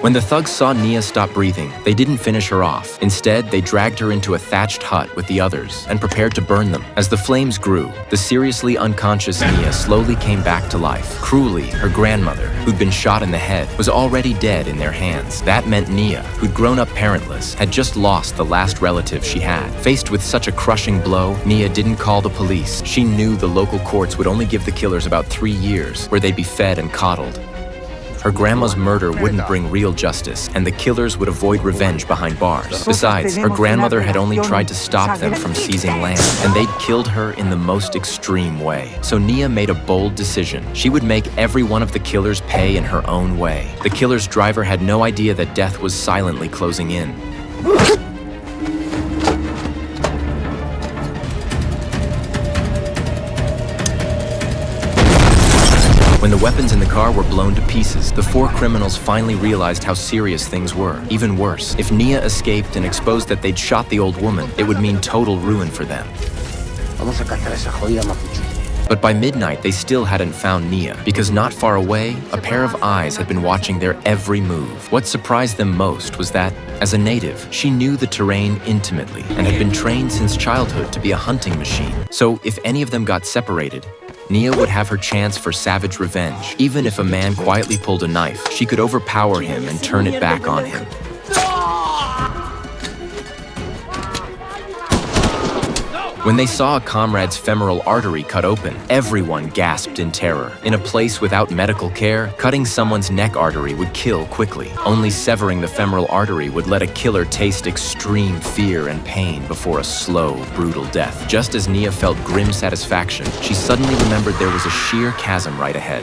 When the thugs saw Nia stop breathing, they didn't finish her off. Instead, they dragged her into a thatched hut with the others and prepared to burn them. As the flames grew, the seriously unconscious Nia slowly came back to life. Cruelly, her grandmother, who'd been shot in the head, was already dead in their hands. That meant Nia, who'd grown up parentless, had just lost the last relative she had. Faced with such a crushing blow, Nia didn't call the police. She knew the local courts would only give the killers about 3 years, where they'd be fed and coddled. Her grandma's murder wouldn't bring real justice, and the killers would avoid revenge behind bars. Besides, her grandmother had only tried to stop them from seizing land, and they'd killed her in the most extreme way. So Nia made a bold decision. She would make every one of the killers pay in her own way. The killer's driver had no idea that death was silently closing in. When the weapons in the car were blown to pieces, the 4 criminals finally realized how serious things were. Even worse, if Nia escaped and exposed that they'd shot the old woman, it would mean total ruin for them. But by midnight, they still hadn't found Nia, because not far away, a pair of eyes had been watching their every move. What surprised them most was that, as a native, she knew the terrain intimately and had been trained since childhood to be a hunting machine. So if any of them got separated, Nia would have her chance for savage revenge. Even if a man quietly pulled a knife, she could overpower him and turn it back on him. When they saw a comrade's femoral artery cut open, everyone gasped in terror. In a place without medical care, cutting someone's neck artery would kill quickly. Only severing the femoral artery would let a killer taste extreme fear and pain before a slow, brutal death. Just as Nia felt grim satisfaction, she suddenly remembered there was a sheer chasm right ahead.